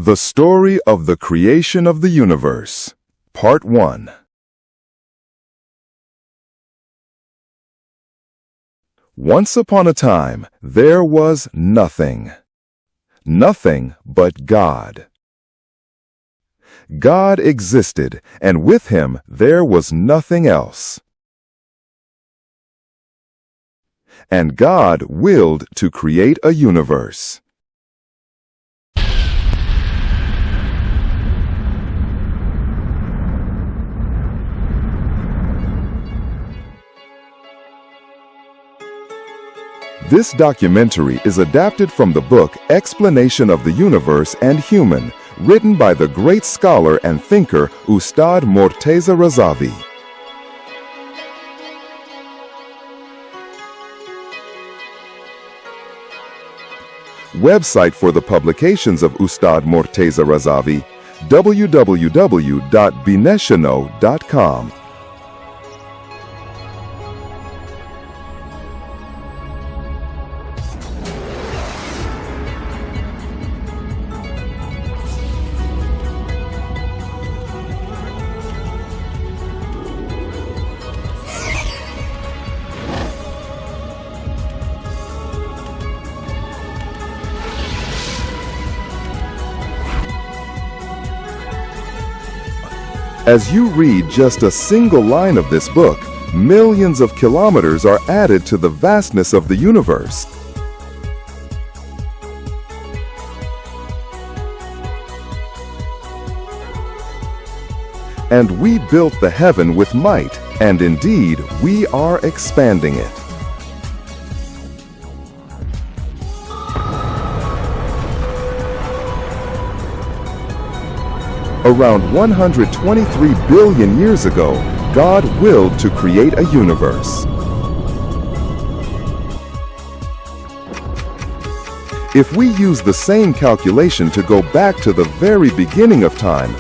The Story of the Creation of the Universe, Part 1. Once upon a time, there was nothing. Nothing but God. God existed, and with him there was nothing else. And God willed to create a universe. This documentary is adapted from the book Explanation of the Universe and Human, written by the great scholar and thinker Ustad Morteza Razavi. Website for the publications of Ustad Morteza Razavi, www.bineshano.com. As you read just a single line of this book, millions of kilometers are added to the vastness of the universe. And we built the heaven with might, and indeed we are expanding it. Around 123 billion years ago, God willed to create a universe. If we use the same calculation to go back to the very beginning of time,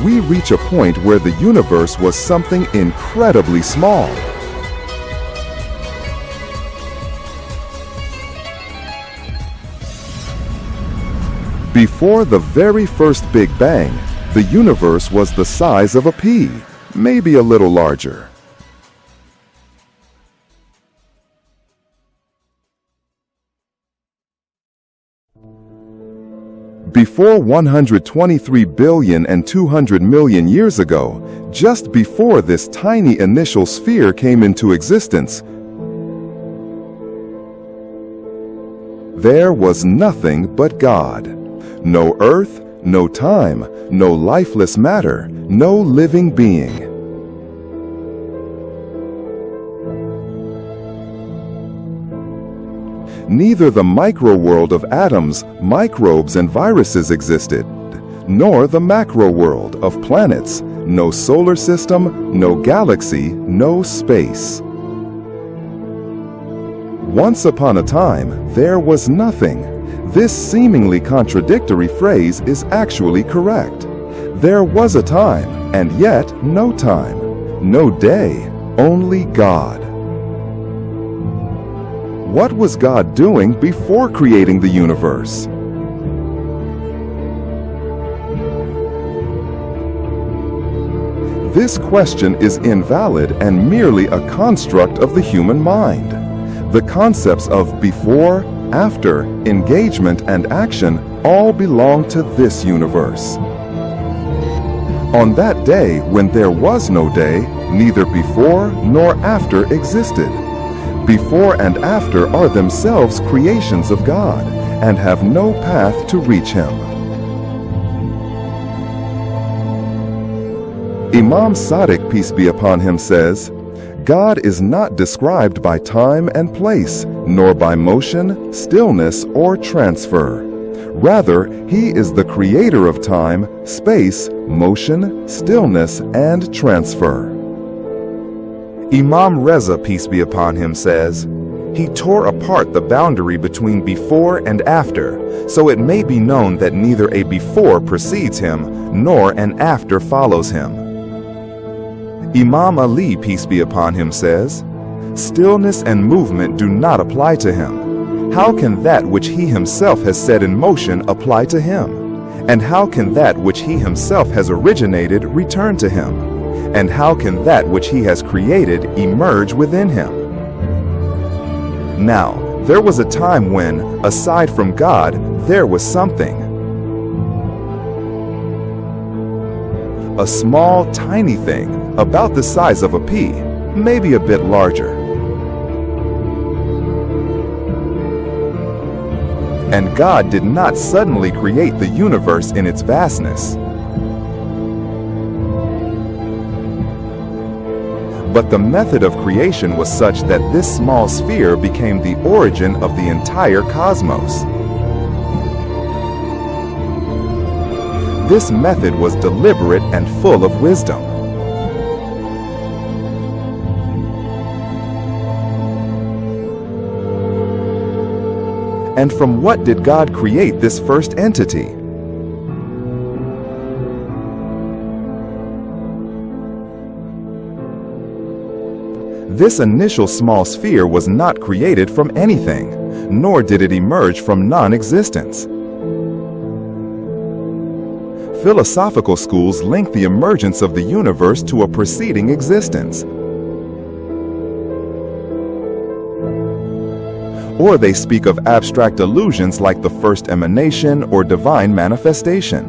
we reach a point where the universe was something incredibly small. Before the very first Big Bang, the universe was the size of a pea, maybe a little larger. Before 123 billion and 200 million years ago, just before this tiny initial sphere came into existence, there was nothing but God. No earth, no time, no lifeless matter, no living being. Neither the micro-world of atoms, microbes, and viruses existed, nor the macro-world of planets, no solar system, no galaxy, no space. Once upon a time, there was nothing. This seemingly contradictory phrase is actually correct. There was a time, and yet no time. No day, only God. What was God doing before creating the universe? This question is invalid and merely a construct of the human mind. The concepts of before, after, engagement, and action all belong to this universe. On that day, when there was no day, neither before nor after existed. Before and after are themselves creations of God and have no path to reach him. Imam Sadiq, peace be upon him, says, God is not described by time and place, nor by motion, stillness, or transfer. Rather, he is the creator of time, space, motion, stillness, and transfer. Imam Reza, peace be upon him, says, He tore apart the boundary between before and after, so it may be known that neither a before precedes him, nor an after follows him. Imam Ali, peace be upon him, says, "Stillness and movement do not apply to him. How can that which he himself has set in motion apply to him? And how can that which he himself has originated return to him? And how can that which he has created emerge within him?" Now, there was a time when, aside from God, there was something. A small, tiny thing, about the size of a pea, maybe a bit larger. And God did not suddenly create the universe in its vastness. But the method of creation was such that this small sphere became the origin of the entire cosmos. This method was deliberate and full of wisdom. And from what did God create this first entity? This initial small sphere was not created from anything, nor did it emerge from non-existence. Philosophical schools link the emergence of the universe to a preceding existence. Or they speak of abstract illusions like the first emanation or divine manifestation.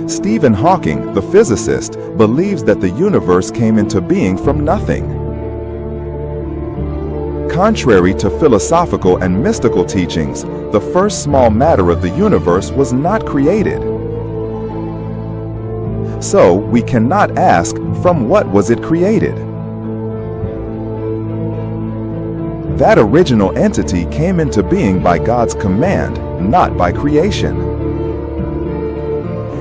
Stephen Hawking, the physicist, believes that the universe came into being from nothing. Contrary to philosophical and mystical teachings, the first small matter of the universe was not created. So, we cannot ask, from what was it created? That original entity came into being by God's command, not by creation.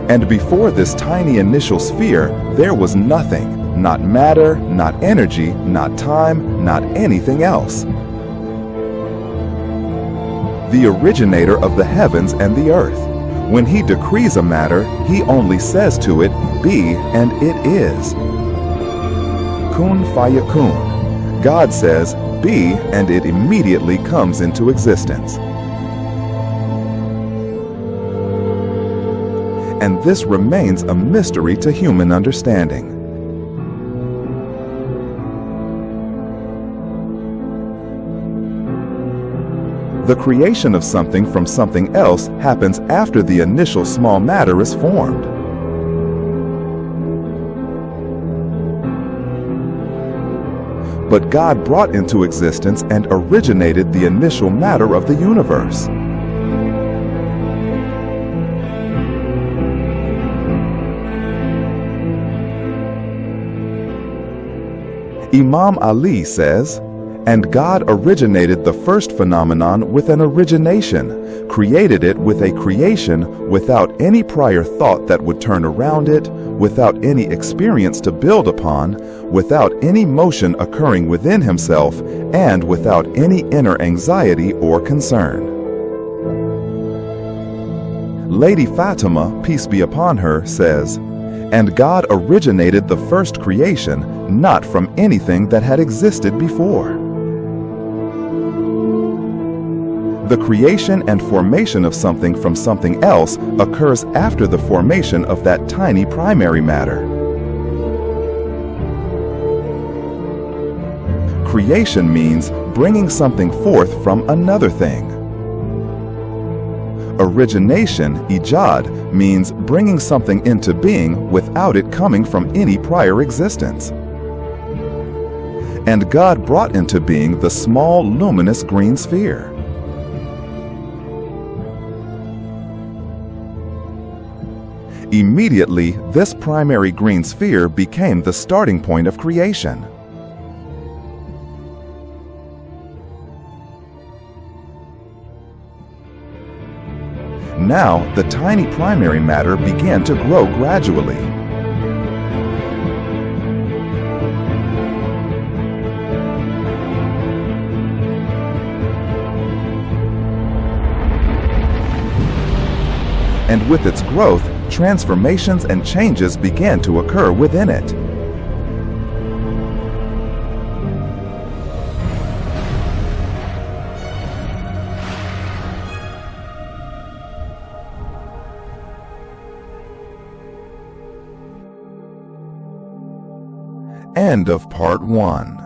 And before this tiny initial sphere, there was nothing. Not matter, not energy, not time, not anything else. The originator of the heavens and the earth. When he decrees a matter, he only says to it, "Be," and it is. Kun fayakun. God says, "Be," and it immediately comes into existence. And this remains a mystery to human understanding. The creation of something from something else happens after the initial small matter is formed. But God brought into existence and originated the initial matter of the universe. Imam Ali says, "And God originated the first phenomenon with an origination, created it with a creation without any prior thought that would turn around it, without any experience to build upon, without any motion occurring within himself, and without any inner anxiety or concern." Lady Fatima, peace be upon her, says, "And God originated the first creation, not from anything that had existed before." The creation and formation of something from something else occurs after the formation of that tiny primary matter. Creation means bringing something forth from another thing. Origination, ijad, means bringing something into being without it coming from any prior existence. And God brought into being the small, luminous green sphere. Immediately, this primary green sphere became the starting point of creation. Now, the tiny primary matter began to grow gradually. and with its growth, transformations and changes began to occur within it. End of part 1.